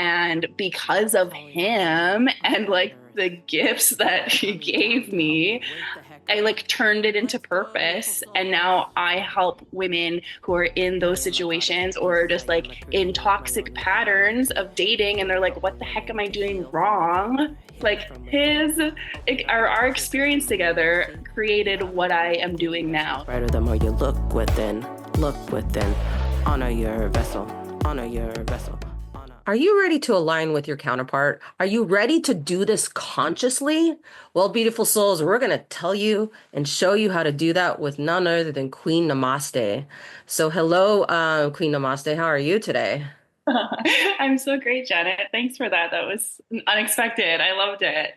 And because of him and like the gifts that he gave me, I like turned it into purpose. And now I help women who are in those situations or just like in toxic patterns of dating. And they're like, what the heck am I doing wrong? Like our experience together created what I am doing now. Brighter the more you look within, honor your vessel, honor your vessel. Are you ready to align with your counterpart? Are you ready to do this consciously? Well, beautiful souls, we're going to tell you and show you how to do that with none other than Queen Namaste. So hello, Queen Namaste. How are you today? I'm so great, Janet. Thanks for that. That was unexpected. I loved it.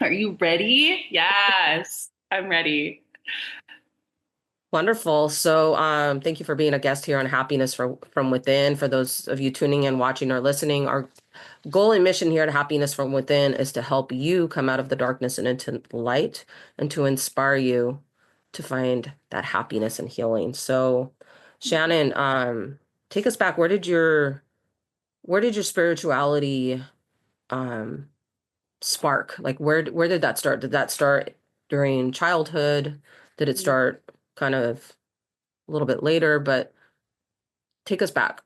Are you ready? Yes, I'm ready. Wonderful. So, thank you for being a guest here on Happiness from Within. For those of you tuning in, watching, or listening, our goal and mission here at Happiness from Within is to help you come out of the darkness and into the light, and to inspire you to find that happiness and healing. So, Shannon, take us back. Where did your spirituality um, spark? Like, where did that start? Did that start during childhood? Did it start kind of a little bit later, but take us back.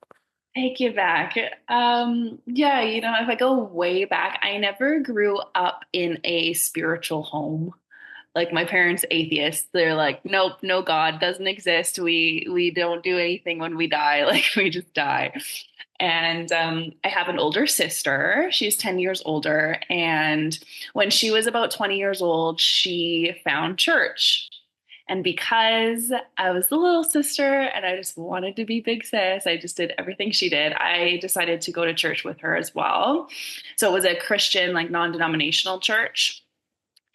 Take you back. Yeah, if I go way back, I never grew up in a spiritual home. Like my parents atheists. They're like, nope, no God doesn't exist. We don't do anything when we die. Like we just die. And I have an older sister. She's 10 years older. And when she was about 20 years old, she found church. And because I was the little sister and I just wanted to be big sis, I just did everything she did. I decided to go to church with her as well. So it was a Christian, like non denominational church.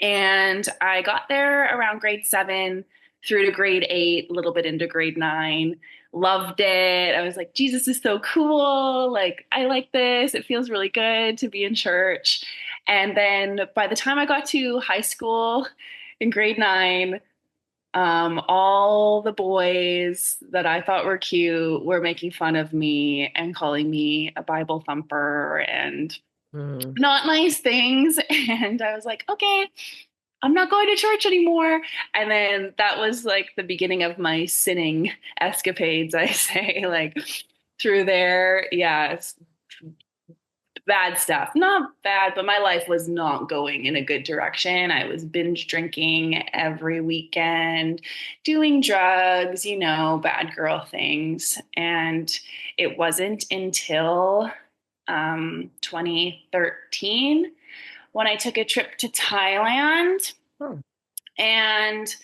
And I got there around grade 7 through to grade 8, a little bit into grade 9. Loved it. I was like, Jesus is so cool. Like, I like this. It feels really good to be in church. And then by the time I got to high school in grade 9, all the boys that I thought were cute were making fun of me and calling me a Bible thumper and Mm. not nice things. And I was like, okay, I'm not going to church anymore. And then that was like the beginning of my sinning escapades, I say, like through there. Yeah, it's bad stuff. Not bad, but my life was not going in a good direction. I was binge drinking every weekend, doing drugs, bad girl things. And it wasn't until 2013 when I took a trip to Thailand. Oh. And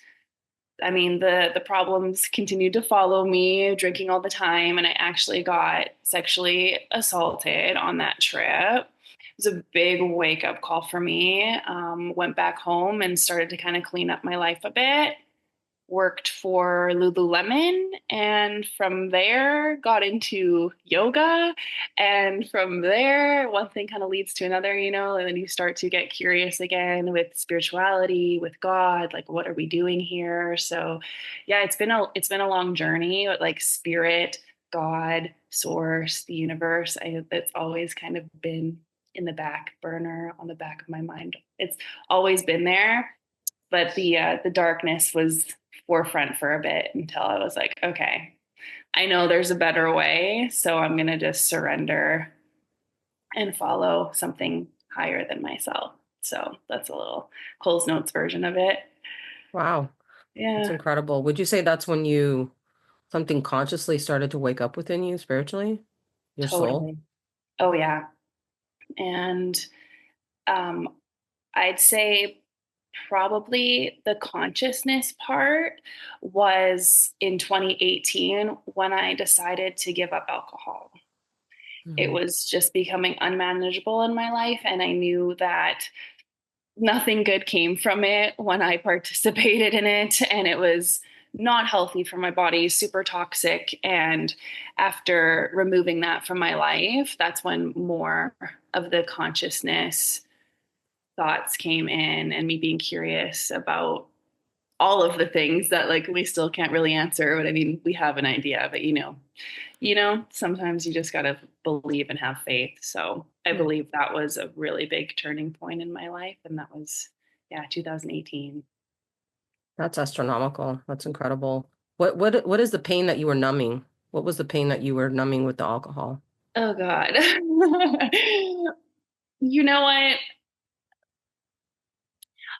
I mean, the problems continued to follow me, drinking all the time, and I actually got sexually assaulted on that trip. It was a big wake up call for me. Went back home and started to kind of clean up my life a bit. Worked for Lululemon, and from there got into yoga. And from there, one thing kind of leads to another, and then you start to get curious again with spirituality, with God, like what are we doing here? So yeah, it's been a long journey, but like spirit, God, source, the universe, it's always kind of been in the back burner, on the back of my mind. It's always been there, but the darkness was forefront for a bit until I was like, okay, I know there's a better way, so I'm gonna just surrender and follow something higher than myself. So that's a little Cole's Notes version of it. Wow, that's Yeah, incredible. Would you say that's when something consciously started to wake up within you spiritually, your soul? totally. Oh yeah, and um, I'd say probably the consciousness part was in 2018 when I decided to give up alcohol. It Mhm. was just becoming unmanageable in my life. And I knew that nothing good came from it when I participated in it. And it was not healthy for my body, super toxic. And after removing that from my life, that's when more of the consciousness thoughts came in and me being curious about all of the things that like we still can't really answer, but I mean, we have an idea, but sometimes you just got to believe and have faith. So I Yeah. believe that was a really big turning point in my life. And that was, yeah, 2018. That's astronomical. That's incredible. What is the pain that you were numbing? What was the pain that you were numbing with the alcohol? Oh God. You know what?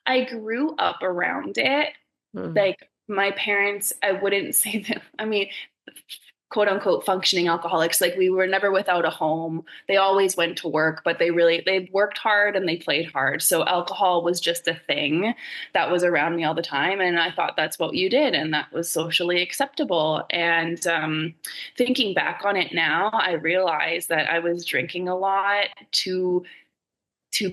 I grew up around it. Mm. Like my parents, I wouldn't say that, I mean, quote unquote functioning alcoholics. Like we were never without a home. They always went to work, but they worked hard and they played hard. So alcohol was just a thing that was around me all the time. And I thought that's what you did. And that was socially acceptable. And thinking back on it now, I realized that I was drinking a lot to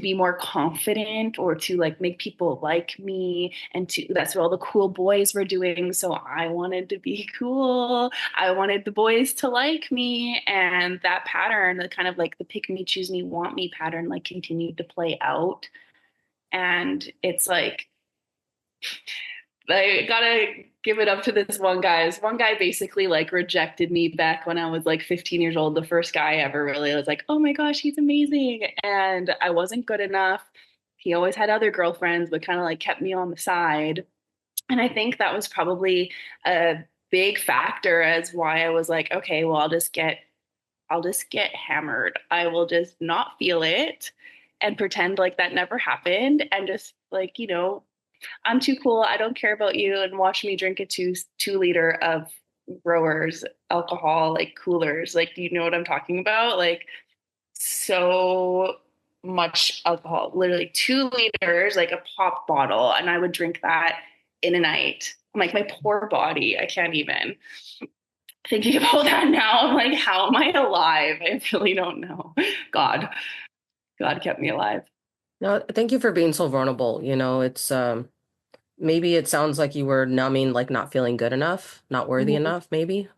be more confident or to like make people like me, and to that's what all the cool boys were doing, so I wanted to be cool. I wanted the boys to like me, and that pattern, the kind of like the pick me choose me want me pattern, like continued to play out. And it's like I gotta give it up to this one guy. This one guy basically like rejected me back when I was like 15 years old. The first guy ever really was like, oh my gosh, he's amazing. And I wasn't good enough. He always had other girlfriends, but kind of like kept me on the side. And I think that was probably a big factor as why I was like, okay, well, I'll just get hammered. I will just not feel it and pretend like that never happened, and just like, I'm too cool. I don't care about you. And watch me drink a two liter of growers alcohol, like coolers. Like, do you know what I'm talking about? Like, so much alcohol, literally 2 liters, like a pop bottle. And I would drink that in a night. I'm like, my poor body. I can't even. Thinking about that now, I'm like, how am I alive? I really don't know. God, God kept me alive. No, thank you for being so vulnerable. It's maybe it sounds like you were numbing, like not feeling good enough, not worthy Mhm. enough, maybe.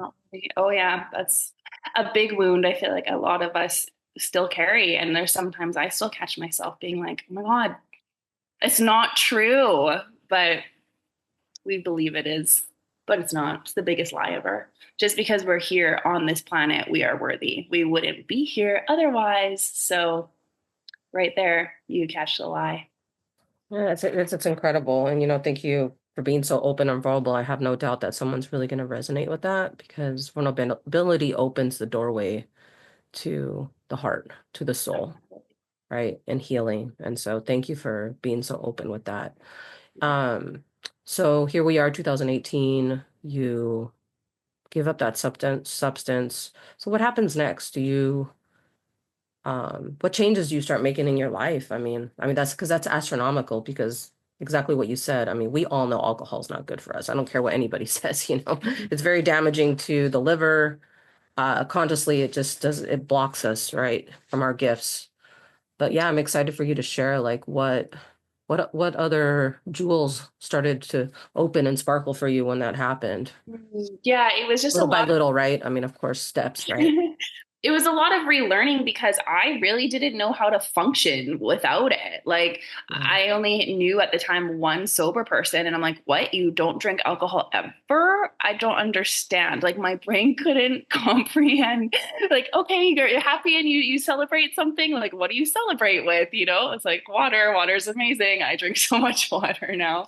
Oh yeah, that's a big wound. I feel like a lot of us still carry, and there's sometimes I still catch myself being like, "Oh my God, it's not true," but we believe it is, but it's not. It's the biggest lie ever. Just because we're here on this planet, we are worthy. We wouldn't be here otherwise. So right there, you catch the lie. Yeah, it's incredible. And thank you for being so open and vulnerable. I have no doubt that someone's really going to resonate with that because vulnerability opens the doorway to the heart, to the soul, right? And healing. And so thank you for being so open with that. Um, so here we are, 2018, you give up that substance. So what happens next? What changes do you start making in your life? I mean, that's because that's astronomical because exactly what you said. I mean, we all know alcohol is not good for us. I don't care what anybody says. It's very damaging to the liver. Consciously, it blocks us, right, from our gifts. But yeah, I'm excited for you to share like what other jewels started to open and sparkle for you when that happened. Yeah, it was just a Little by lot. little, right? I mean, of course, steps, right? It was a lot of relearning because I really didn't know how to function without it. Like, Yeah. I only knew at the time one sober person, and I'm like, what? You don't drink alcohol ever? I don't understand. Like, my brain couldn't comprehend. Like, okay, you're happy and you celebrate something. Like, what do you celebrate with? It's like water. Water is amazing. I drink so much water now.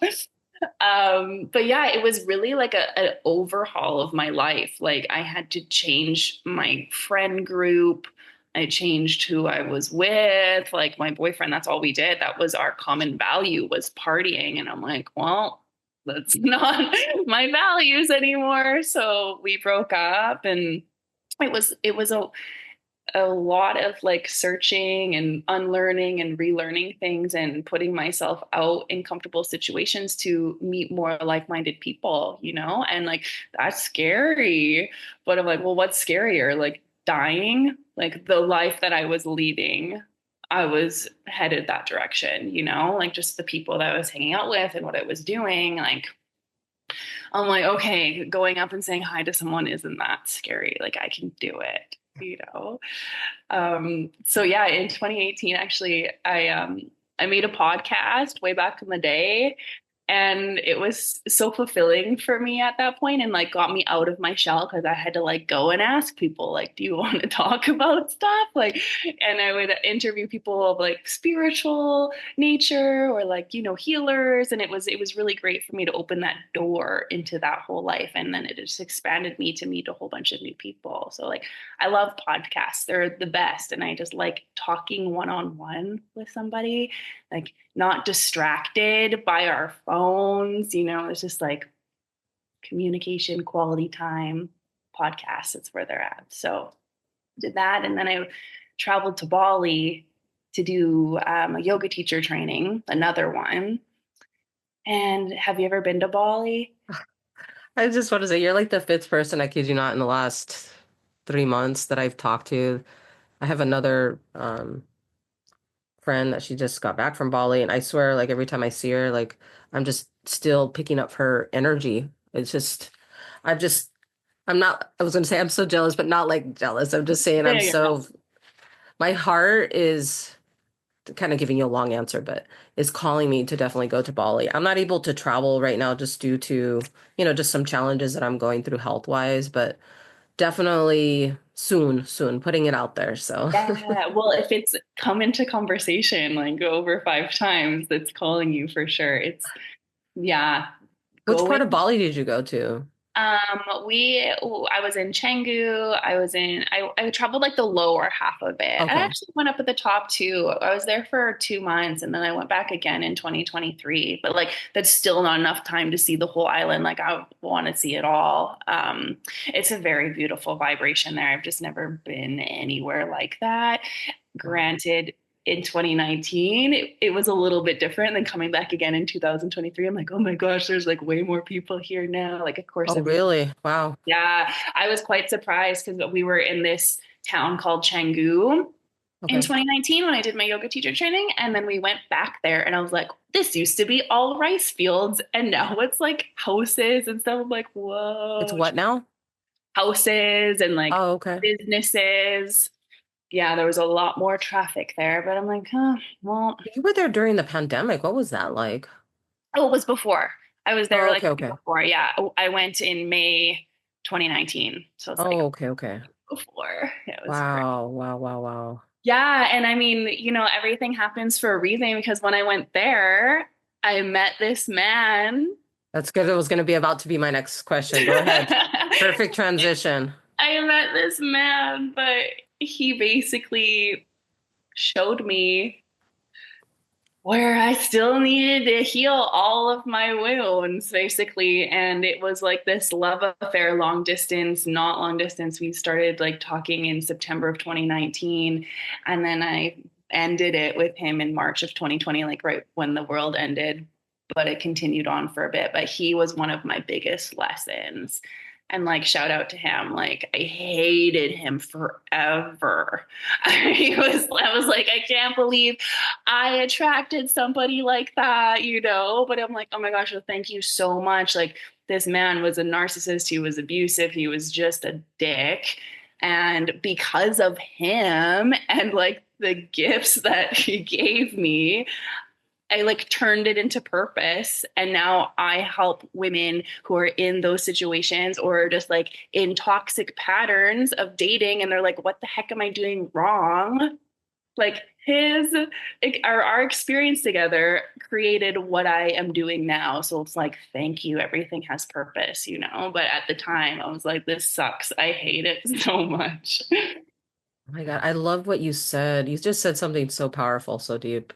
But yeah, it was really like an overhaul of my life. Like I had to change my friend group. I changed who I was with. Like my boyfriend, that's all we did. That was our common value, was partying. And I'm like, well, that's not my values anymore. So we broke up, and it was a lot of like searching and unlearning and relearning things and putting myself out in comfortable situations to meet more like-minded people, and like that's scary. But I'm like, well, what's scarier? Like dying? Like the life that I was leading, I was headed that direction, like just the people that I was hanging out with and what I was doing. Like, I'm like, okay, going up and saying hi to someone isn't that scary. Like I can do it. So yeah, in 2018, actually, I made a podcast way back in the day. And it was so fulfilling for me at that point and like got me out of my shell because I had to like go and ask people like, do you want to talk about stuff? Like, and I would interview people of like spiritual nature or like, healers. And it was really great for me to open that door into that whole life. And then it just expanded me to meet a whole bunch of new people. So like I love podcasts. They're the best. And I just like talking one-on-one with somebody, like not distracted by our phones. It's just like communication, quality time, podcasts. It's where they're at. So did that. And then I traveled to Bali to do a yoga teacher training, another one. And have you ever been to Bali? I just want to say you're like the fifth person, I kid you not, in the last 3 months that I've talked to. I have another friend that she just got back from Bali, and I swear, like every time I see her, like I'm just still picking up her energy. It's just, I've just, I'm not, I was gonna say I'm so jealous, but not like jealous. I'm just saying Yeah, yeah. my heart is kind of giving you a long answer, but is calling me to definitely go to Bali. I'm not able to travel right now just due to, just some challenges that I'm going through health wise, but definitely soon, soon, putting it out there. So, Yeah. Well, if it's come into conversation like over 5 times, that's calling you for sure. Yeah, which part of going. Bali did you go to? I was in Canggu. I traveled like the lower half of it. I Okay. actually went up at the top too. I was there for 2 months and then I went back again in 2023. But like, that's still not enough time to see the whole island. Like, I want to see it all. It's a very beautiful vibration there. I've just never been anywhere like that. Wow. Granted, in 2019, it was a little bit different than coming back again in 2023. I'm like, oh my gosh, there's like way more people here now. Like, of course, Oh, everything. really? Wow. Yeah, I was quite surprised because we were in this town called Canggu in Okay. 2019 when I did my yoga teacher training. And then we went back there and I was like, this used to be all rice fields. And now it's like houses and stuff. I'm like, It's whoa, what now? houses and like Oh, okay. businesses. Yeah, there was a lot more traffic there, but I'm like, huh, well, You were there during the pandemic. What was that like? oh, it was before. I was there Oh, like okay, okay. before. Yeah, I went in May 2019. So it's like Oh, okay, okay. before. It was great. Wow, wow, wow, wow. Yeah, and I mean, everything happens for a reason because when I went there, I met this man. That's good. It was going to be about to be my next question. Go ahead. I Perfect transition. met this man, but he basically showed me where I still needed to heal all of my wounds, basically. And it was like this love affair, long distance, not long distance. We started like talking in September of 2019. And then I ended it with him in March of 2020, like right when the world ended. But it continued on for a bit. But he was one of my biggest lessons. And like, shout out to him. Like, I hated him forever. I was like, I can't believe I attracted somebody like that, but I'm like, oh my gosh, well, thank you so much. Like, this man was a narcissist, he was abusive, he was just a dick. And because of him and like the gifts that he gave me, I like turned it into purpose. And now I help women who are in those situations or just like in toxic patterns of dating. And they're like, what the heck am I doing wrong? Like our experience together created what I am doing now. So it's like, thank you. Everything has purpose. But at the time, I was like, this sucks. I hate it so much. Oh my God. I love what you said. You just said something so powerful, so deep.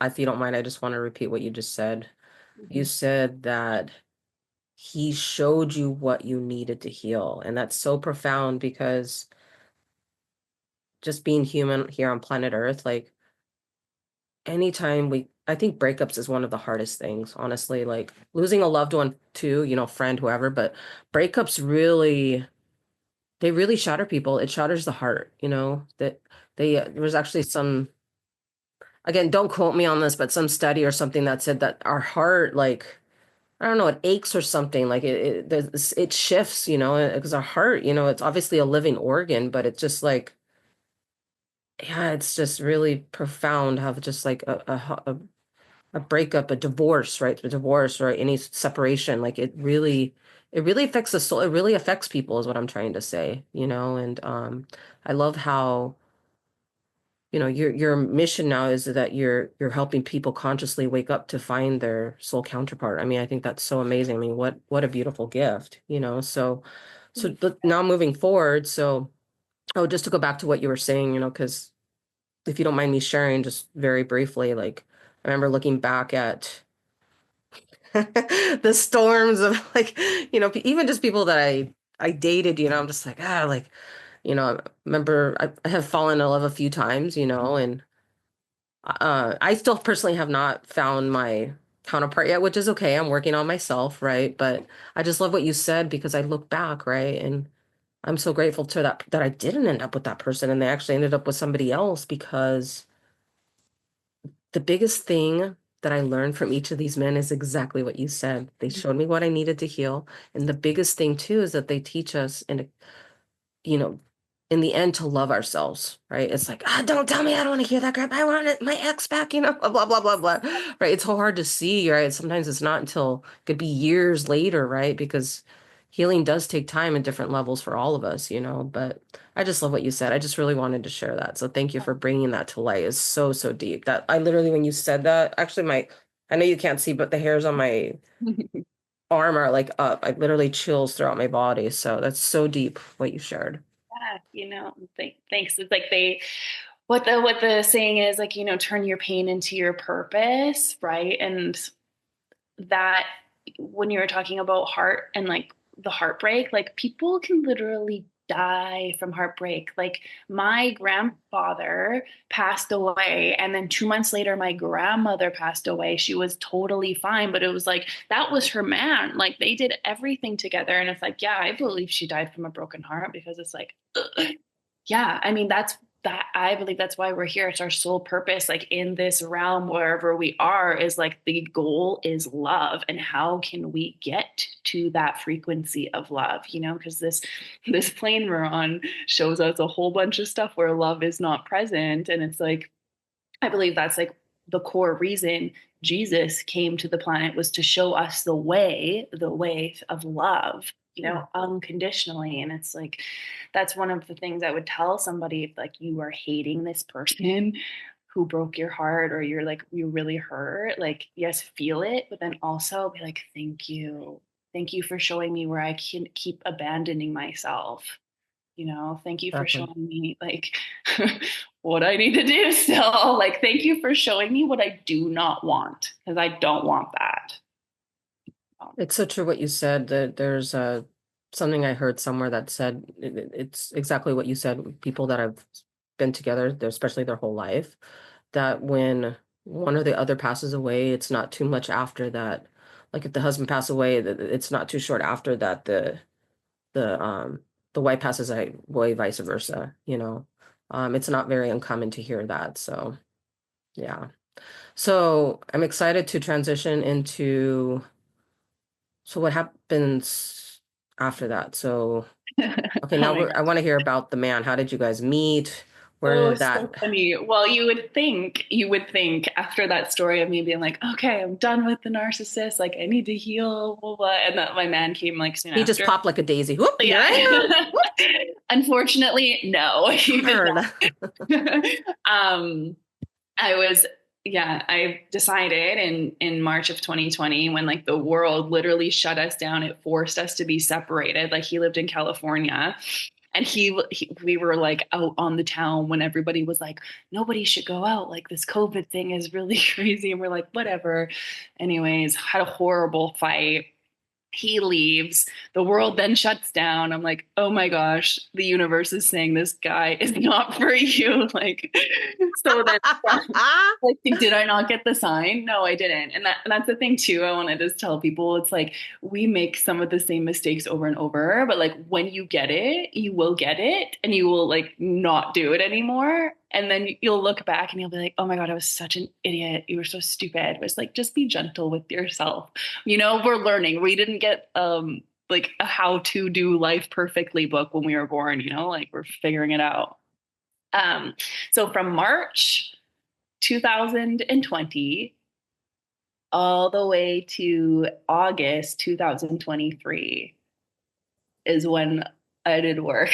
If you don't mind, I just want to repeat what you just said. You said that he showed you what you needed to heal. And that's so profound because just being human here on planet Earth, like anytime I think breakups is one of the hardest things, honestly, like losing a loved one too, friend, whoever, but breakups they really shatter people. It shatters the heart, that there was actually some, again, don't quote me on this, but some study or something that said that our heart, like, I don't know, it aches or something, like it shifts, because our heart, it's obviously a living organ, but it's just like, yeah, it's just really profound how just like a breakup, a divorce, right? A divorce or any separation, like it really affects the soul. It really affects people is what I'm trying to say, you know? And I love how, you know, your mission now is that you're helping people consciously wake up to find their soul counterpart. I mean, I think that's so amazing. I mean, what a beautiful gift, you know? Now moving forward, so oh, just to go back to what you were saying, you know, because if you don't mind me sharing just very briefly, like I remember looking back at the storms of like, you know, even just people that I dated, you know, I'm just like, like, you know, I remember I have fallen in love a few times, you know, and I still personally have not found my counterpart yet, which is okay. I'm working on myself, right? But I just love what you said because I look back, right? And I'm so grateful to that I didn't end up with that person and they actually ended up with somebody else because the biggest thing that I learned from each of these men is exactly what you said. They showed me what I needed to heal. And the biggest thing too is that they teach us in you know, in the end to love ourselves, right? It's like, don't tell me I don't want to hear that crap. I want my ex back, you know, blah, blah, blah, blah, right? It's so hard to see, right? Sometimes it's not until it could be years later, right? Because healing does take time and different levels for all of us, you know, but I just love what you said. I just really wanted to share that. So thank you for bringing that to light. It's so, so deep that I literally, when you said that, actually I know you can't see, but the hairs on my arm are like up. I literally chills throughout my body. So that's so deep what you shared. Yeah, thanks. It's like what the saying is, like, turn your pain into your purpose, right? And that, when you were talking about heart and like the heartbreak, like people can literally die from heartbreak. Like my grandfather passed away, and then 2 months later, my grandmother passed away. She was totally fine, but it was like that was her man. Like they did everything together. And it's like, yeah, I believe she died from a broken heart because it's like, yeah, I mean, I believe that's why we're here. It's our sole purpose, like in this realm, wherever we are, is like the goal is love. And how can we get to that frequency of love? Because this plane we're on shows us a whole bunch of stuff where love is not present. And it's like, I believe that's like the core reason Jesus came to the planet, was to show us the way of love, unconditionally. And it's like, that's one of the things I would tell somebody, if like you are hating this person who broke your heart, or you're like, you really hurt, like, yes, feel it, but then also be like, thank you. Thank you for showing me where I can keep abandoning myself. Thank you for Exactly. showing me like what I need to do still. Like, thank you for showing me what I do not want, because I don't want that. It's so true what you said that there's something I heard somewhere that said it's exactly what you said. People that have been together, especially their whole life, that when one or the other passes away, it's not too much after that. Like if the husband passed away, it's not too short after that the um the wife passes away, vice versa, you know. It's not very uncommon to hear that. So yeah. So I'm excited to transition into so what happens after that? So, okay, Oh now my I God. want to hear about the man. How did you guys meet? Where Oh, did that? so funny. Well, you would think after that story of me being like, okay, I'm done with the narcissist. Like, I need to heal, blah, blah, and that my man came like soon He just after. popped like a daisy. Whoop, here I am. Yeah. Whoop, Unfortunately, no, he did darn. not. I was, yeah, I decided in March of 2020, when like the world literally shut us down, it forced us to be separated. Like he lived in California, and we were like out on the town when everybody was like, nobody should go out. Like this COVID thing is really crazy. And we're like, whatever. Anyways, had a horrible fight. He leaves. The world then shuts down. I'm like, oh my gosh, the universe is saying this guy is not for you. Like, so then, like, did I not get the sign? No, I didn't. And that's the thing too. I want to just tell people, it's like we make some of the same mistakes over and over, but like when you get it, you will get it, and you will like not do it anymore. And then you'll look back and you'll be like, oh my God, I was such an idiot. You were so stupid. It was like, just be gentle with yourself. We're learning. We didn't get like a how to do life perfectly book when we were born, like we're figuring it out. Um, so from March 2020 all the way to August 2023 is when I did work.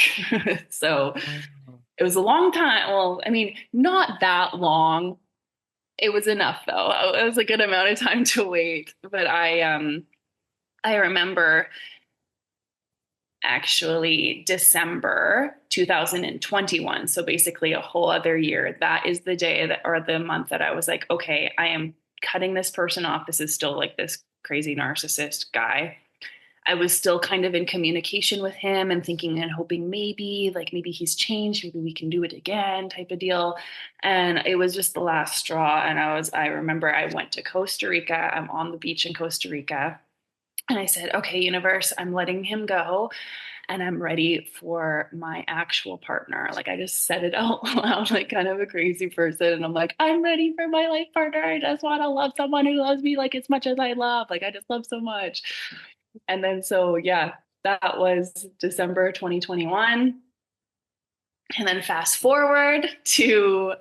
So Wow. it was a long time. Well, I mean, not that long. It was enough though. It was a good amount of time to wait. But I remember actually December 2021. So basically a whole other year. That is the day that, or the month that I was like, okay, I am cutting this person off. This is still like this crazy narcissist guy. I was still kind of in communication with him and thinking and hoping maybe, like, maybe he's changed, maybe we can do it again, type of deal. And it was just the last straw. And I remember I went to Costa Rica. I'm on the beach in Costa Rica. And I said, okay, universe, I'm letting him go and I'm ready for my actual partner. Like I just said it out loud, like kind of a crazy person. And I'm like, I'm ready for my life partner. I just want to love someone who loves me like as much as I love. Like I just love so much. And then so yeah, that was December 2021. And then fast forward to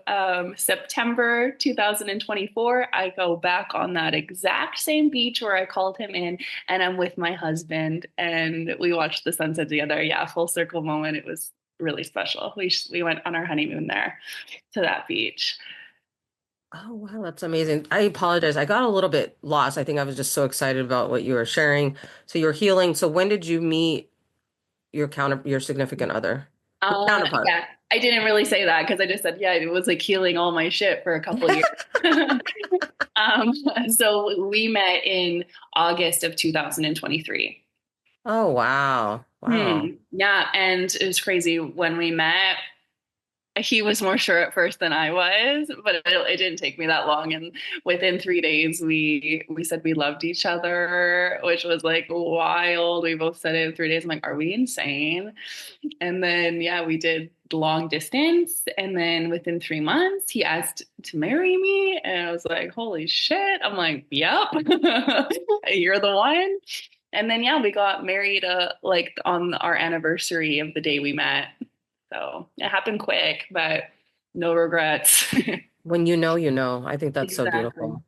September 2024, I go back on that exact same beach where I called him in, and I'm with my husband, and we watched the sunset together. Yeah, full circle moment. It was really special. We went on our honeymoon there to that beach. Oh, wow, that's amazing. I apologize. I got a little bit lost. I think I was just so excited about what you were sharing. So you're healing. So when did you meet your significant other? Your counterpart. Yeah, I didn't really say that because I just said, yeah, it was like healing all my shit for a couple of years. um, so we met in August of 2023. Oh, wow. Wow. Yeah, and it was crazy when we met. He was more sure at first than I was, but it didn't take me that long. And within 3 days, we said we loved each other, which was like wild. We both said it in 3 days. I'm like, are we insane? And then yeah, we did long distance. And then within 3 months, he asked to marry me. And I was like, holy shit. I'm like, yep, you're the one. And then yeah, we got married like on our anniversary of the day we met. So it happened quick, but no regrets. When you know, you know. I think that's so Exactly. beautiful.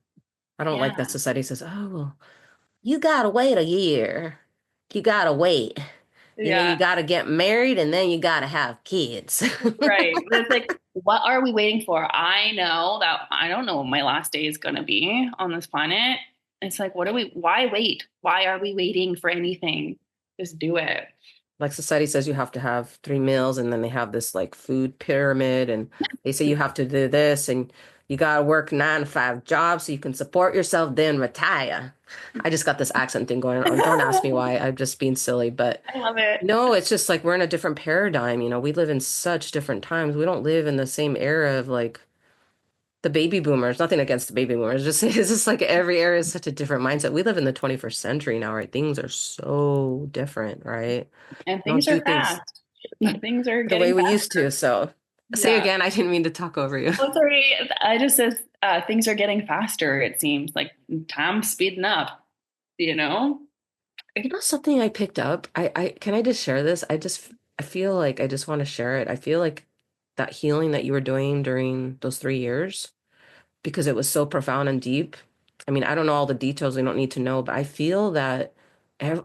I don't like that Yeah. society says, oh, well, you gotta wait a year. You gotta wait. And then you Yeah. gotta get married and then you gotta have kids. Right. But it's like, what are we waiting for? I know that I don't know what my last day is going to be on this planet. It's like, why wait? Why are we waiting for anything? Just do it. Like society says you have to have 3 meals and then they have this like food pyramid and they say you have to do this and you gotta work 9 to 5 jobs so you can support yourself, then retire. I just got this accent thing going on. Don't ask me why. I'm just being silly, but I love it. no, it's just like we're in a different paradigm. We live in such different times. We don't live in the same era of like the baby boomers. Nothing against the baby boomers. Just it's just like every era is such a different mindset. We live in the 21st century now, right? Things are so different, right? And We don't things do are things fast. Things are the way getting we used to. faster. So say Yeah. again, I didn't mean to talk over you. Oh, sorry. I just says things are getting faster, it seems like time's speeding up, you know? Something I picked up. I can I just share this? I feel like I just want to share it. I feel like that healing that you were doing during those 3 years, because it was so profound and deep. I mean, I don't know all the details, we don't need to know, but I feel that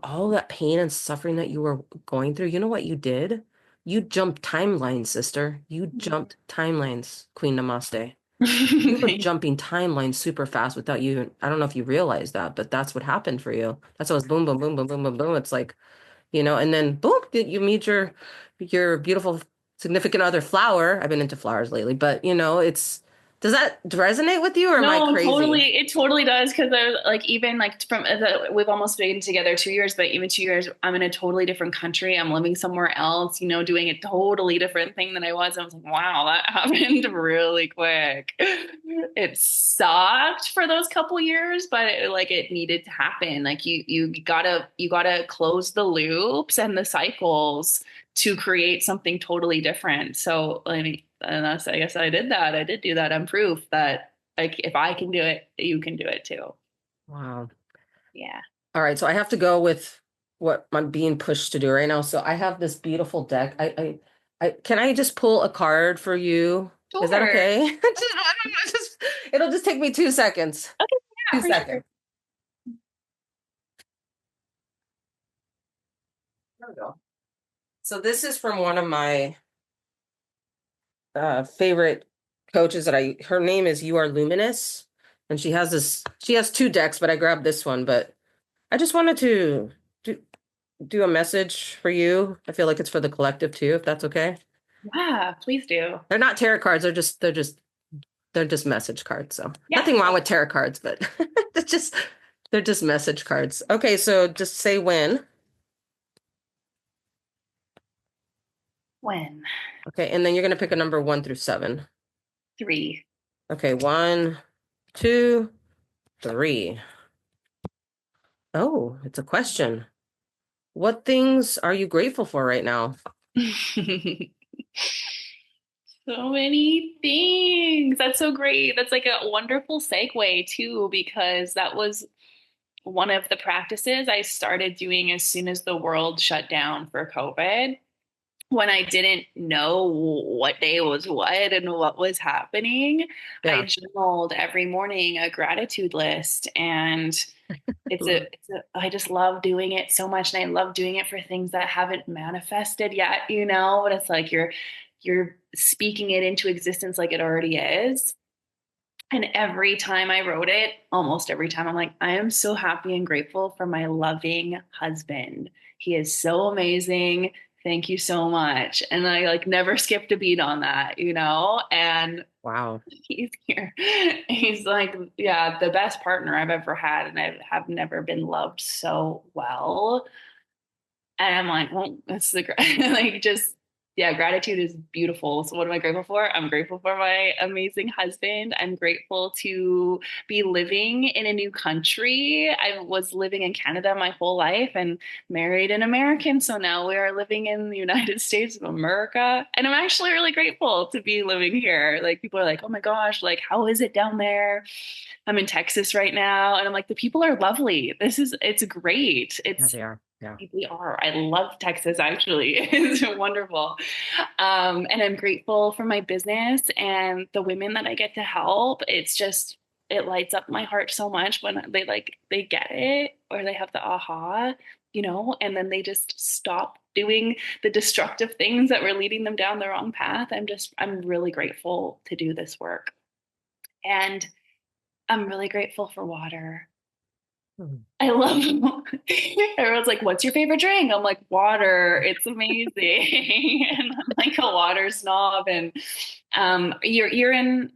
all that pain and suffering that you were going through, you know what you did? You jumped timelines, sister. You jumped timelines, Queen Namaste. You were jumping timelines super fast without you even, I don't know if you realize that, but that's what happened for you. That's why it was boom, boom, boom, boom, boom, boom, boom. It's like, and then boom, you meet your beautiful significant other flower. I've been into flowers lately, but does that resonate with you or am I No, crazy? totally. It totally does because I was like, even like we've almost been together 2 years, but even 2 years, I'm in a totally different country. I'm living somewhere else, doing a totally different thing than I was. I was like, wow, that happened really quick. It sucked for those couple years, but it needed to happen. Like you gotta close the loops and the cycles to create something totally different. So, I mean, and I guess I did that. I did do that. I'm proof that like if I can do it, you can do it too. Wow. Yeah. All right, so I have to go with what I'm being pushed to do right now. So I have this beautiful deck. I can I just pull a card for you? Is that Sure. okay? It'll just take me 2 seconds. Okay, yeah, Two for sure. seconds. There we go. So this is from one of my favorite coaches that her name is You Are Luminous. And she has two decks, but I grabbed this one. But I just wanted to do, do a message for you. I feel like it's for the collective too, if that's okay. Yeah, please do. They're not tarot cards, they're just message cards. So Yeah. nothing wrong with tarot cards, but it's just they're just message cards. Okay, so just say when. When? Okay, and then you're gonna pick a number 1 through 7. 3. Okay, 1, 2, 3. Oh, it's a question. What things are you grateful for right now? So many things. That's so great. That's like a wonderful segue too, because that was one of the practices I started doing as soon as the world shut down for COVID. When I didn't know what day was what and what was happening, I Yeah. journaled every morning a gratitude list. And I just love doing it so much. And I love doing it for things that haven't manifested yet, but it's like you're speaking it into existence like it already is. And every time I wrote it, almost every time, I'm like, I am so happy and grateful for my loving husband. He is so amazing. Thank you so much. And I like never skipped a beat on that. And Wow. he's here. He's like, yeah, the best partner I've ever had. And I have never been loved so well. And I'm like, well, that's like just, yeah, gratitude is beautiful. So what am I grateful for? I'm grateful for my amazing husband. I'm grateful to be living in a new country. I was living in Canada my whole life and married an American. So now we are living in the United States of America. And I'm actually really grateful to be living here. Like people are like, oh my gosh, like how is it down there? I'm in Texas right now. And I'm like, the people are lovely. It's great. Yeah, they are. Yeah. We are. I love Texas, actually. It's wonderful. And I'm grateful for my business and the women that I get to help. It lights up my heart so much when they get it or they have the and then they just stop doing the destructive things that were leading them down the wrong path. I'm really grateful to do this work. And I'm really grateful for water. Hmm. I love everyone's like, what's your favorite drink? I'm like, water. It's amazing. And I'm like a water snob. And you're in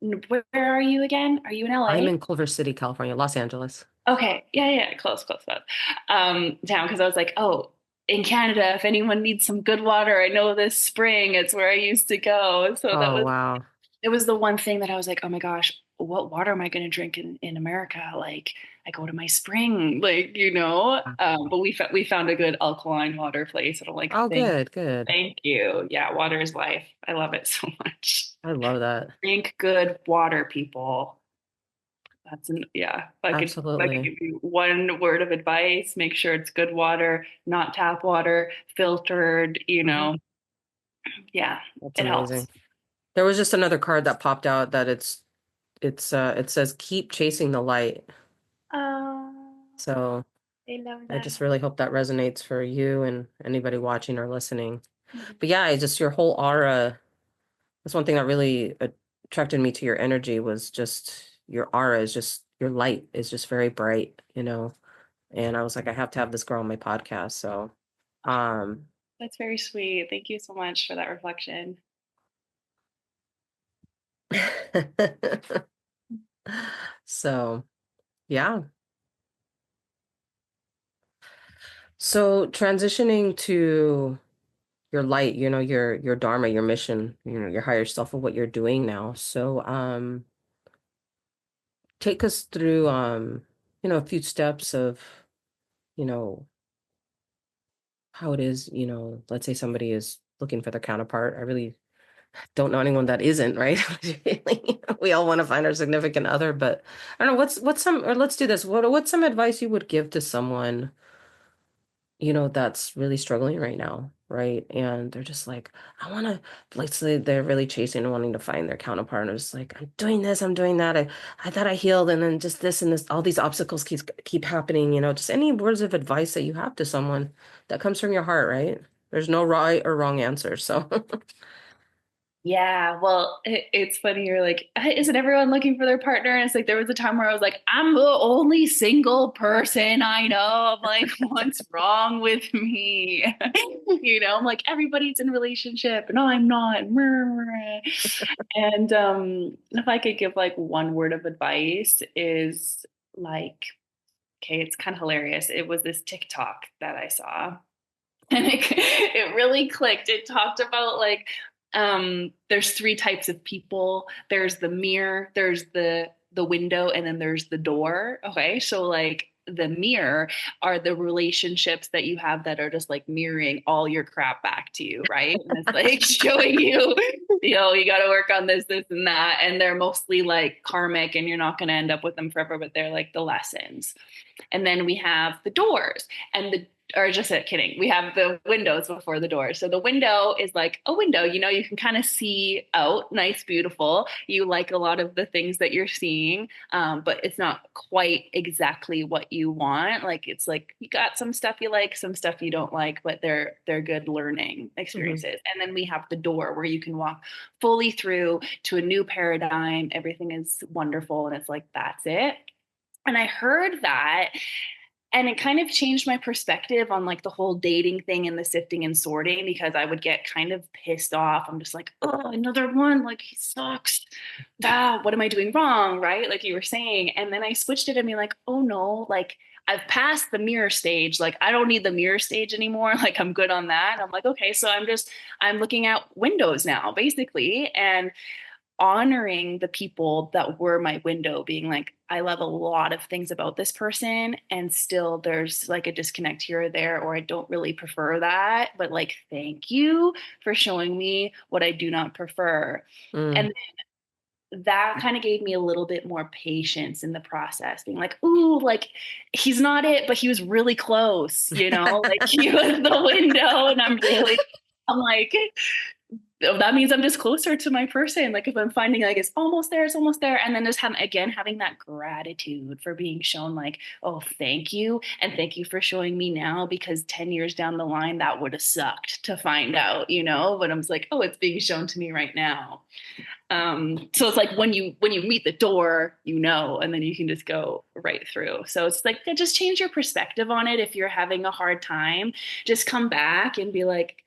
where are you again? Are you in I'm LA? in Culver City, California, Los Angeles. Okay. Yeah, yeah, close, close, close. Down because I was like, oh, in Canada, if anyone needs some good water, I know this spring. It's where I used to go. So Oh, wow. it was the one thing that I was like, oh my gosh, what water am I going to drink in America? Like I go to my spring, but we found a good alkaline water place. And I'm like, Oh, good, good. thank you. Yeah. Water is life. I love it so much. I love that. Drink good water, people. Yeah. If I could Absolutely. give you one word of advice, make sure it's good water, not tap water, filtered. Mhm. Yeah, That's it helps. amazing. There was just another card that popped out that it says keep chasing the light. Oh, So I love I that. just really hope that resonates for you and anybody watching or listening. Mhm. But yeah, just your whole aura. That's one thing that really attracted me to your energy was just your aura is just your light is just very bright. And I was like, I have to have this girl on my podcast. So, um, That's very sweet. Thank you so much for that reflection. so yeah. So transitioning to your light, your dharma, your mission, your higher self of what you're doing now. So, take us through, a few steps of, you know, how it is, let's say somebody is looking for their counterpart. I really don't know anyone that isn't, right? We all want to find our significant other, but I don't know, what's some, or let's do this. What's some advice you would give to someone that's really struggling right now, right? And they're just like, I want to, like, so they're really chasing and wanting to find their counterpart. And it's like, I'm doing this, I'm doing that. I thought I healed, and then just this and this, all these obstacles keep happening. Just any words of advice that you have to someone that comes from your heart, right? There's no right or wrong answer. So, Yeah, well, it's funny. You're like, isn't everyone looking for their partner? And it's like there was a time where I was like, I'm the only single person I know. I'm like, what's wrong with me? I'm like, everybody's in a relationship. No, I'm not. And if I could give like one word of advice is like, okay, it's kind of hilarious. It was this TikTok that I saw. And it really clicked. It talked about like there's three types of people. There's the mirror, there's the window, and then there's the door. Okay. So like the mirror are the relationships that you have that are just like mirroring all your crap back to you, right? And it's like showing you, you got to work on this, and that. And they're mostly like karmic and you're not going to end up with them forever, but they're like the lessons. And then we have the doors and or just kidding. We have the windows before the doors. So the window is like a window, you can kind of see out, nice, beautiful. You like a lot of the things that you're seeing, but it's not quite exactly what you want. Like it's like you got some stuff you like, some stuff you don't like, but they're good learning mhm, experiences. And then we have the door where you can walk fully through to a new paradigm. Everything is wonderful, and it's like that's it. And I heard that and it kind of changed my perspective on like the whole dating thing and the sifting and sorting because I would get kind of pissed off. I'm just like, oh, another one. Like he sucks. What am I doing wrong? Right. Like you were saying. And then I switched it and be like, oh no, like I've passed the mirror stage. Like I don't need the mirror stage anymore. Like I'm good on that. I'm like, okay, so I'm looking out windows now, basically. And honoring the people that were my window, being like, I love a lot of things about this person, and still there's like a disconnect here or there, or I don't really prefer that. But like, thank you for showing me what I do not prefer. mm. And that kind of gave me a little bit more patience in the process, being like, ooh, like he's not it, but he was really close, like he was the window, and I'm like, that means I'm just closer to my person. Like if I'm finding like it's almost there, it's almost there. And then just having that gratitude for being shown like, oh, thank you. And thank you for showing me now because 10 years down the line, that would have sucked to find out, but I'm just like, oh, it's being shown to me right now. So it's like when you meet the door, and then you can just go right through. So it's like just change your perspective on it. If you're having a hard time, just come back and be like,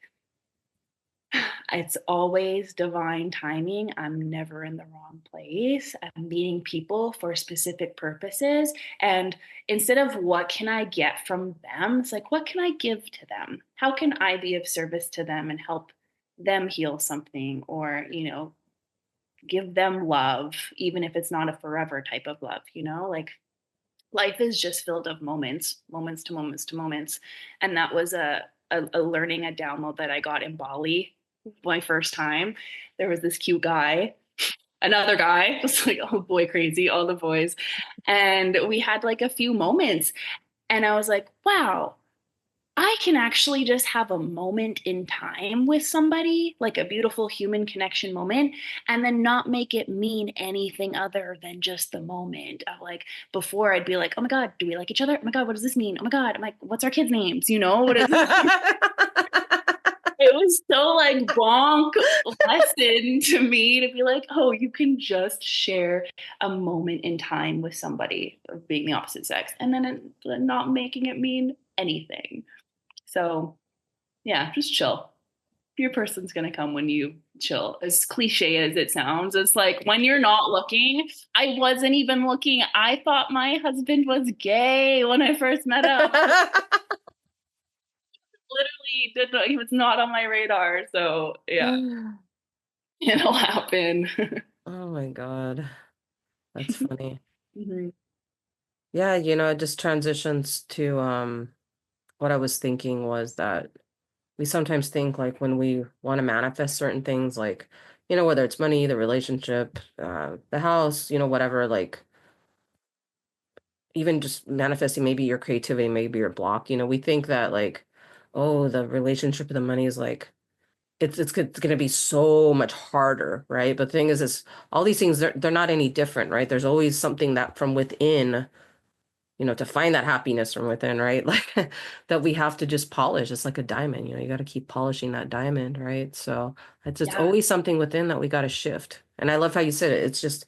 it's always divine timing. I'm never in the wrong place. I'm meeting people for specific purposes. And instead of what can I get from them, it's like, what can I give to them? How can I be of service to them and help them heal something or, give them love, even if it's not a forever type of love, like life is just filled of moments, moments to moments to moments. And that was a learning, a download that I got in Bali my first time. There was this cute guy, another guy, it's like, oh boy, crazy, all the boys. And we had like a few moments. And I was like, wow, I can actually just have a moment in time with somebody, like a beautiful human connection moment, and then not make it mean anything other than just the moment of like, before I'd be like, oh my God, do we like each other? Oh my God, what does this mean? Oh my God, I'm like, what's our kids' names? What is this? It was so like bonk lesson to me to be like, oh, you can just share a moment in time with somebody of being the opposite sex and then not making it mean anything. So yeah, just chill. Your person's gonna come when you chill. As cliche as it sounds, it's like when you're not looking. I wasn't even looking. I thought my husband was gay when I first met him. Literally did not, he was not on my radar. So yeah, it'll happen. Oh my God. That's funny. Mhm. Yeah, it just transitions to what I was thinking was that we sometimes think like when we want to manifest certain things, like, whether it's money, the relationship, the house, whatever, like even just manifesting maybe your creativity, maybe your block, we think that like oh, the relationship with the money is like it's going to be so much harder, right? But the thing is all these things they're not any different, right? There's always something that from within, to find that happiness from within, right? Like that we have to just polish. It's like a diamond, you got to keep polishing that diamond, right? So it's Yeah. always something within that we got to shift. And I love how you said it. It's just,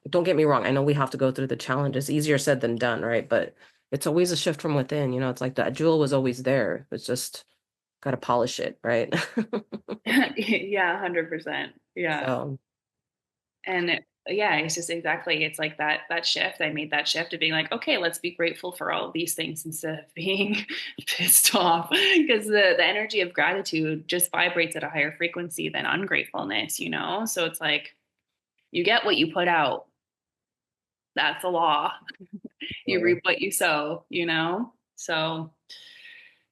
don't get me wrong. I know we have to go through the challenges. Easier said than done, right? But it's always a shift from within. It's like that jewel was always there. It's just got to polish it, right? Yeah, 100%. Yeah. So, Yeah, it's just exactly, it's like that shift. I made that shift of being like, okay, let's be grateful for all of these things instead of being pissed off. Because the energy of gratitude just vibrates at a higher frequency than ungratefulness. So it's like you get what you put out. That's a law. You reap what you sow. So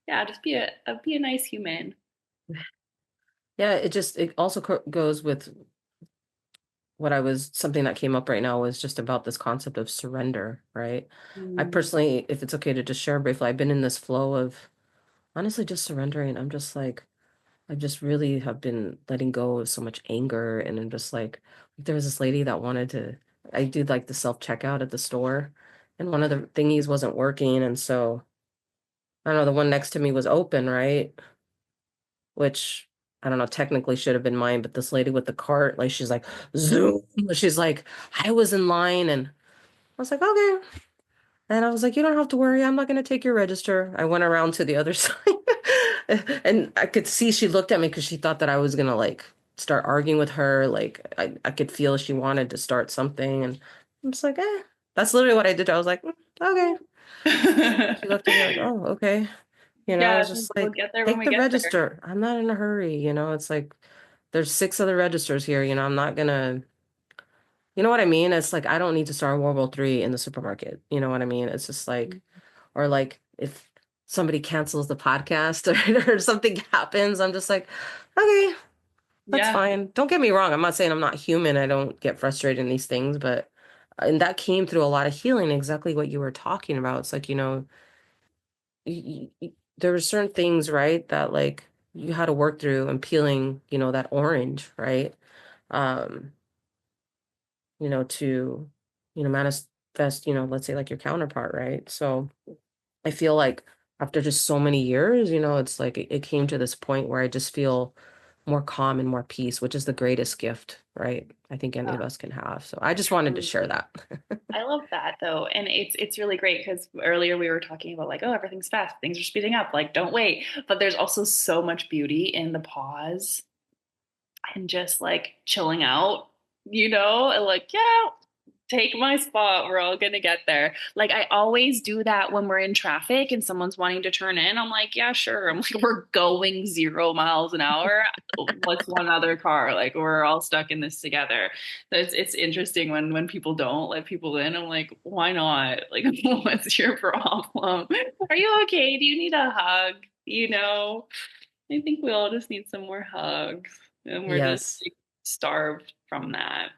yeah, just be a nice human. yeah, it also goes with something that came up right now was just about this concept of surrender, right? I Mm, personally, if it's okay to just share briefly, I've been in this flow of honestly just surrendering. I'm just like, I just really have been letting go of so much anger. And I'm just like there was this lady that wanted to, I did like the self checkout at the store, and one of the thingies wasn't working. And so, I don't know, the one next to me was open, right? Which I don't know, technically should have been mine, but this lady with the cart, like she's like, zoom. She's like, I was in line and I was like, okay. And I was like, you don't have to worry. I'm not going to take your register. I went around to the other side and I could see she looked at me because she thought that I was going to like start arguing with her. Like I could feel she wanted to start something. And I'm just like, that's literally what I did. I was like, okay. She looked at me like, oh, okay. I yeah, was just we'll like, get there when take we the get there. register. I'm not in a hurry. It's like there's six other registers here. I'm not gonna, you know what I mean? It's like I don't need to start World War III in the supermarket. You know what I mean? It's just like, or like if somebody cancels the podcast or something happens, I'm just like, okay, that's Yeah. fine. Don't get me wrong. I'm not saying I'm not human. I don't get frustrated in these things, but and that came through a lot of healing, exactly what you were talking about. It's like, there were certain things, right, that like you had to work through and peeling, that orange, right? Um, to, manifest, let's say like your counterpart, right? So I feel like after just so many years, it's like it came to this point where I just feel more calm and more peace, which is the greatest gift, right? I think any of us can have. So I just wanted to share Truly. that. I love that though. And it's really great because earlier we were talking about like, oh, everything's fast, things are speeding up, like don't wait. But there's also so much beauty in the pause and just like chilling out, and like, yeah, take my spot. We're all gonna get there. Like I always do that when we're in traffic and someone's wanting to turn in. I'm like, yeah, sure. I'm like, we're going 0 miles an hour. What's one other car? Like we're all stuck in this together. So it's interesting when people don't let people in. I'm like, why not? Like, what's your problem? Are you okay? Do you need a hug? You know, I think we all just need some more hugs, and we're just Yes, like, starved from that.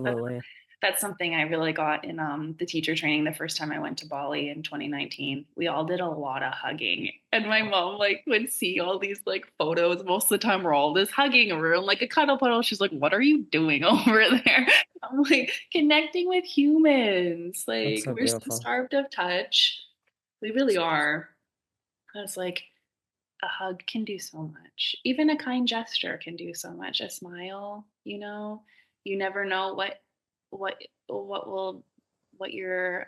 That's absolutely. that's something I really got in the teacher training the first time I went to Bali in 2019. We all did a lot of hugging. And my mom like would see all these like photos. Most of the time we're all just hugging or we're in like a cuddle puddle. She's like, what are you doing over there? I'm like, connecting with humans. That's Like so we're so beautiful. starved of touch. We really are. I was like, a hug can do so much. Even a kind gesture can do so much. A smile. You never know what will what your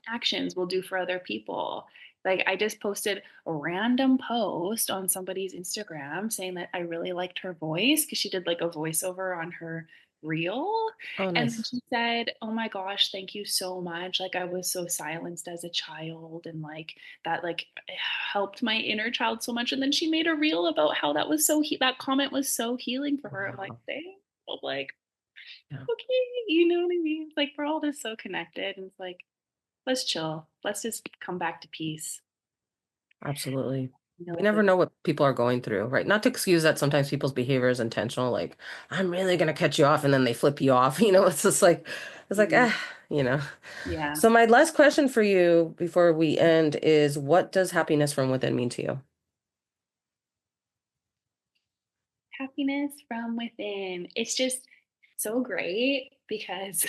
actions will do for other people. Like I just posted a random post on somebody's Instagram saying that I really liked her voice because she did like a voiceover on her reel. Oh, And then nice. she said, oh my gosh, thank you so much. Like I was so silenced as a child and like that like helped my inner child so much. And then she made a reel about how that was that comment was so healing for her. I'm like, Wow. thanks. I'm like, Yeah, okay, you know what I mean? It's like we're all just so connected. And it's like, let's chill. Let's just come back to peace. absolutely. We No never good. know what people are going through, right? Not to excuse that sometimes people's behavior is intentional, like, I'm really gonna cut you off, and then they flip you off. It's just like, it's like, Mhm. you know. Yeah. So my last question for you before we end is, what does happiness from within mean to you? Happiness from within. It's just so great because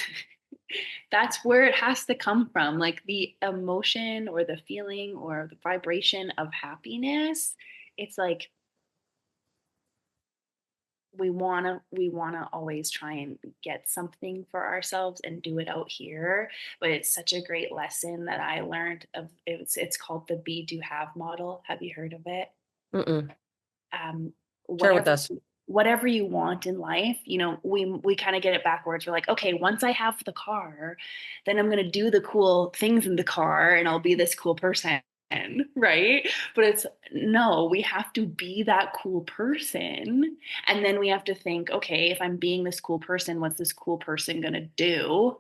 that's where it has to come from. Like the emotion or the feeling or the vibration of happiness. It's like we want to always try and get something for ourselves and do it out here, but it's such a great lesson that I learned of. It's called the be do have model. Have you heard of it? Mm-mm. um, Share with whatever us. whatever you want in life, we kind of get it backwards. We're like, okay, once I have the car, then I'm going to do the cool things in the car and I'll be this cool person, right? But it's no, we have to be that cool person, and then we have to think, okay, if I'm being this cool person, what's this cool person going to do?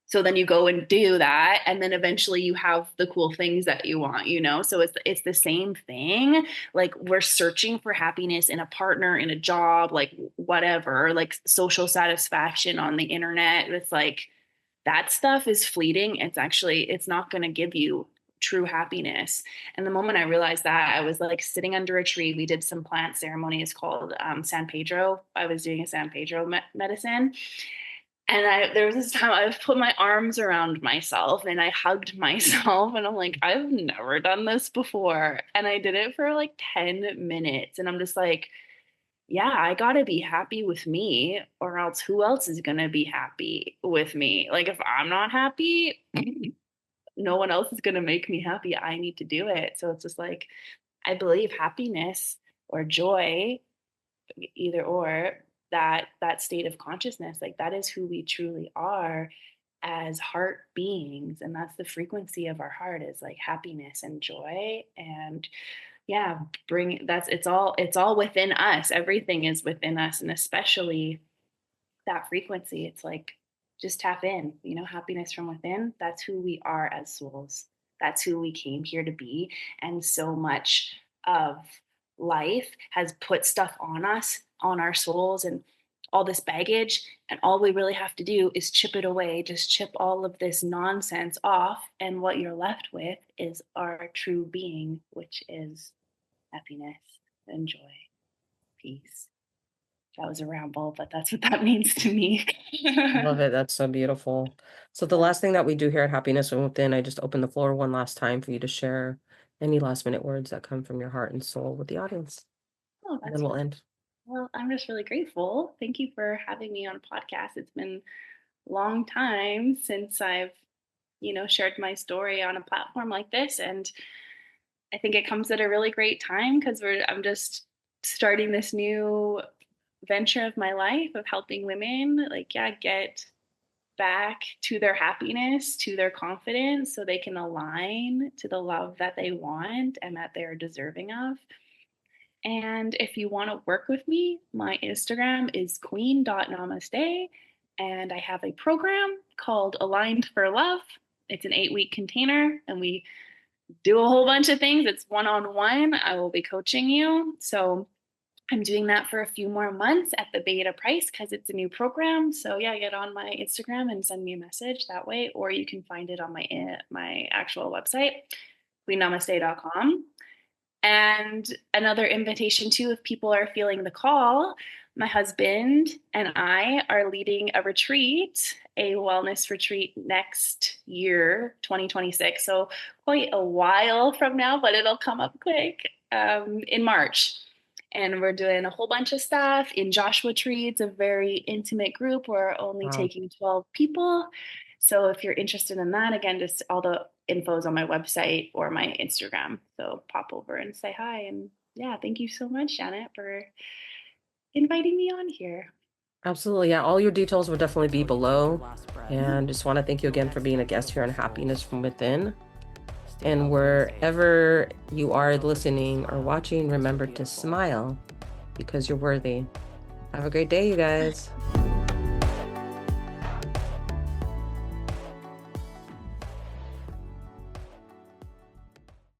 So then you go and do that, and then eventually you have the cool things that you want. So it's the same thing. Like we're searching for happiness in a partner, in a job, like whatever, like social satisfaction on the internet. It's like that stuff is fleeting. It's not going to give you true happiness. And the moment I realized that, I was like sitting under a tree. We did some plant ceremonies called San Pedro. I was doing a San Pedro medicine, and there was this time I put my arms around myself and I hugged myself, and I'm like, I've never done this before. And I did it for like 10 minutes. And I'm just like, yeah, I gotta be happy with me, or else who else is gonna be happy with me? Like if I'm not happy, no one else is gonna make me happy. I need to do it. So it's just like I believe happiness or joy, either or, that state of consciousness, like that is who we truly are as heart beings, and that's the frequency of our heart, is like happiness and joy. And yeah, bring that's it's all within us. Everything is within us, and especially that frequency. It's like just tap in, happiness from within. That's who we are as souls. That's who we came here to be. And so much of life has put stuff on us, on our souls, and all this baggage. And all we really have to do is chip it away, just chip all of this nonsense off. And what you're left with is our true being, which is happiness and joy, peace. That was a ramble, but that's what that means to me. Love it. That's so beautiful. So the Yeah. last thing that we do here at Happiness from Within, I just open the floor one last time for you to share any last minute words that come from your heart and soul with the audience. Oh, And then that's we'll end. well, I'm just really grateful. Thank you for having me on a podcast. It's been a long time since I've, shared my story on a platform like this. And I think it comes at a really great time because I'm just starting this new venture of my life of helping women, like, yeah, get back to their happiness, to their confidence, so they can align to the love that they want and that they're deserving of. And if you want to work with me, my Instagram is queen.namaste. And I have a program called Aligned for Love. It's an 8-week container, and we do a whole bunch of things. It's one on one. I will be coaching you. So I'm doing that for a few more months at the beta price because it's a new program. So yeah, get on my Instagram and send me a message that way, or you can find it on my actual website, queennamaste.com. And another invitation too, if people are feeling the call, my husband and I are leading a retreat, a wellness retreat next year, 2026. So quite a while from now, but it'll come up quick, in March. And we're doing a whole bunch of stuff in Joshua Tree. It's a very intimate group. We're only Wow. taking 12 people. So if you're interested in that, again, just all the info is on my website or my Instagram. So pop over and say hi. And yeah, thank you so much, Janet, for inviting me on here. Absolutely. Yeah. All your details will definitely be below. And just want to thank you again for being a guest here on Happiness from Within. And wherever you are listening or watching, remember to smile because you're worthy. Have a great day, you guys.